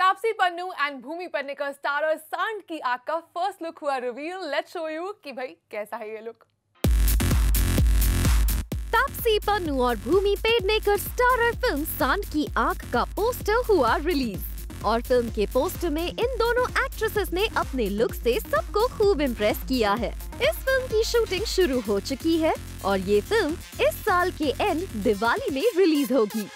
Taapsee Pannu and Bhumi Pednekar starrer Saand की आग का फर्स्ट लुक हुआ रिवील। लेट्स शो यू कि भाई कैसा है ये लुक। तापसी पन्नू और भूमि पेडनेकर स्टारर फिल्म सांड की आग का पोस्टर हुआ रिलीज और फिल्म के पोस्टर में इन दोनों एक्ट्रेसेस ने अपने लुक से सबको खूब इम्प्रेस किया है। इस फिल्म की शूटिंग शुरू हो चुकी है और ये फिल्म इस साल के एंड दिवाली में रिलीज होगी।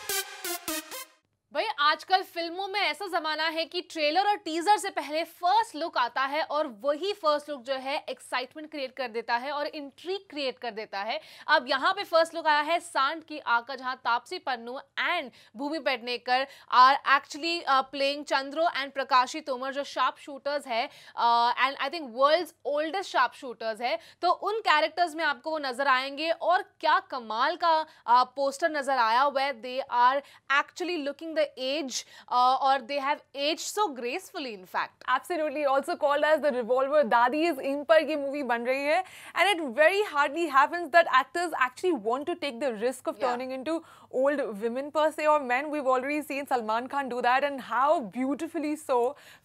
भाई आजकल फिल्मों में ऐसा जमाना है कि ट्रेलर और टीजर से पहले फर्स्ट लुक आता है और वही फर्स्ट लुक जो है एक्साइटमेंट क्रिएट कर देता है और इंट्रीग क्रिएट कर देता है। अब यहाँ पे फर्स्ट लुक आया है सांड की आग का, जहाँ Taapsee Pannu and Bhumi Pednekar are actually playing Chandro and Prakashi Tomar, जो शार्प शूटर्स है and I think world's oldest sharp shooters है। तो उन कैरेक्टर्स में आपको वो नजर आएंगे और क्या कमाल का पोस्टर नजर आया, where they are actually looking age or they have aged so gracefully in fact. Absolutely, also called as the revolver daddies, इन पर ये मूवी बन रही है and it very hardly happens that actors actually want to take the risk of turning into old women per se or men. We've already seen Salman Khan do that and how beautifully so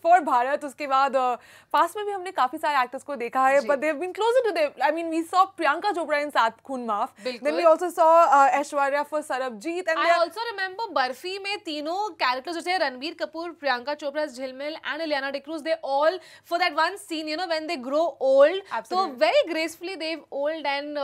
for Bharat. उसके बाद पास में भी हमने काफी सारे actors को देखा है but they've been closer to them. I mean we saw Priyanka Chopra in सात खून माफ, then we also saw Aishwarya for Sarabjit and I also remember barfi में तीनों कैरेक्टर्स जो थे, रणबीर कपूर, प्रियंका चोपड़ा, झिलमिल and Ileana D'Cruz, they all for that one seen you know when they grow old, so very gracefully they've old and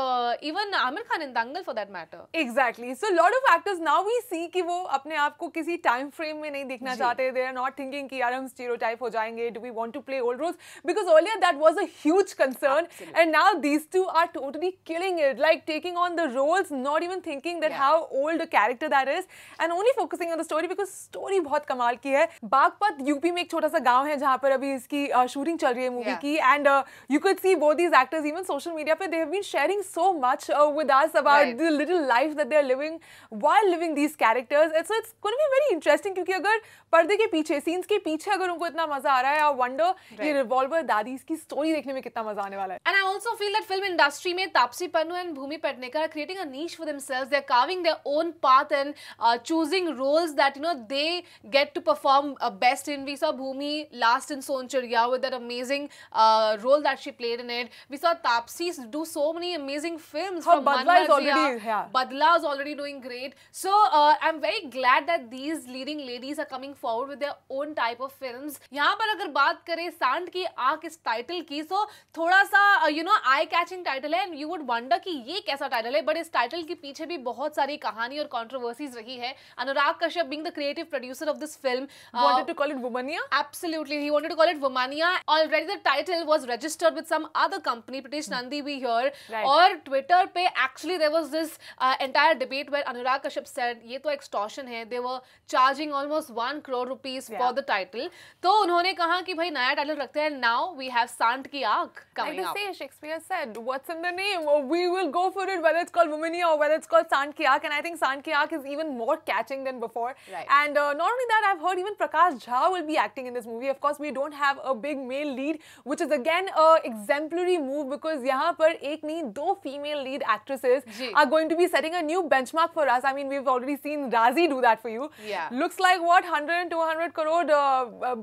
even Aamir Khan in Dangal for that matter. Exactly, so lot of actors now we see कि वो अपने आप को किसी time frame में नहीं देखना चाहते, they are not thinking कि यार हम stereotype हो जाएंगे, do we want to play old roles, because earlier that was a huge concern. Absolutely. And now these two are totally killing it, like taking on the roles, not even thinking that how old a character that is and only focusing on the story because story बहुत कमाल की है। Baghpat UP में एक छोटा सा गांव है जहाँ पर अभी इसकी शूटिंग चल रही है मूवी की and you could see both these actors even social media पे they have been sharing so much with us about the little life that they are living while living these characters. So it's going to be very interesting क्योंकि अगर पर्दे के पीछे scenes के पीछे अगर उनको इतना मजा आ रहा है, I wonder ये रिवॉल्वर दादीज की स्टोरी देखने में कितना मजा आने वाला है। And I also feel that film industry में Taapsee Pannu and Bhumi Pednekar are creating a niche for themselves. They're carving their own path and choosing roles that you know they get to perform best in. We saw Bhumi last in Sonchariya with that amazing role that she played in it. We saw Taapsi do so many amazing films. Her Badla is already, Badla is already doing great. So I'm very glad that these leading ladies are coming forward with their own type of films. यहाँ पर अगर बात करें सांड की आग इस title की, so थोड़ा सा you know eye catching title है and you would wonder कि ये कैसा टाइटल है, but इस टाइटल के पीछे भी बहुत सारी कहानी और controversies रही है। Anurag Kashyap being the creative producer of this film wanted to call it Womania? Absolutely, he wanted to call it Womania. Already the title was registered with some other company, Pritish Nandi we hear. और Twitter पे actually there was this entire debate where Anurag Kashyap said ये तो extortion है, they were charging almost 1 crore rupees for the title. तो उन्होंने कहा कि भाई नया टाइटल रखते हैं, now we have सांड की आग coming up. Like they say, Shakespeare said, what's in the name? We will go for it, whether it's called Womania or whether it's called सांड की आग, and I think सांड की आग is even more catching than before. And not only that, I've heard even Prakash Jha will be acting in this movie. Of course, we don't have a big male lead, which is again a exemplary move because यहाँ पर एक नहीं दो female lead actresses are going to be setting a new benchmark for us. I mean, we've already seen Razi do that for you. Looks like what 100 and 200 crore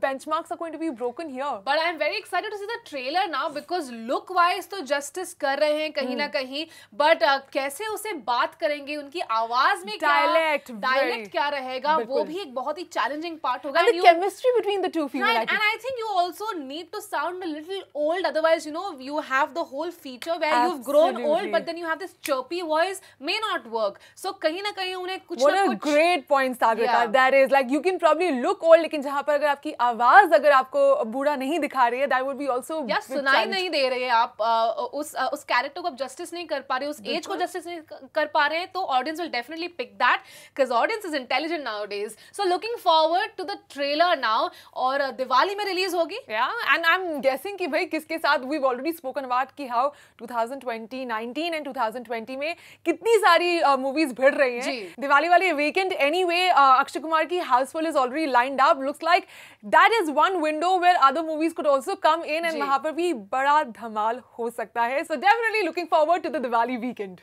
benchmarks are going to be broken here. But I'm very excited to see the trailer now because look-wise तो justice कर रहे हैं कहीं ना कहीं, but कैसे उसे बात करेंगे, उनकी आवाज में dialect क्या रहेगा, वो भी एक बहुत ही challenging part होगा. And the chemistry between the two female actors. And I think you also need to sound a little old, otherwise you know you have the whole feature where you've grown old, but then you have this chirpy voice, may not work. So कहीं ना कहीं उन्हें कुछ What ना a कुछ great point, Sagrika. That is like you can probably look old, लेकिन जहाँ पर अगर आपकी आवाज अगर आपको बूढ़ा नहीं दिखा रही है, that would be also सुनाई नहीं दे रही है, आप उस कैरेक्टर को आप जस्टिस नहीं कर पा रहे, उस एज को जस्टिस नहीं कर पा रहे हैं, तो audience will definitely pick that because audience is intelligent nowadays. So looking forward to the trailer now. और दिवाली में रिलीज होगी. And I'm guessing कि भाई किसके साथ we've already spoken about कि how 2020, 19 and 2020 में कितनी सारी मूवीज भिड़ रही हैं. दिवाली वाली weekend anyway, अक्षय कुमार की Houseful is already lined up. Looks like that is one window where other movies could also come in and वहाँ पर भी बड़ा धमाल हो सकता है. So definitely looking forward to the Diwali weekend.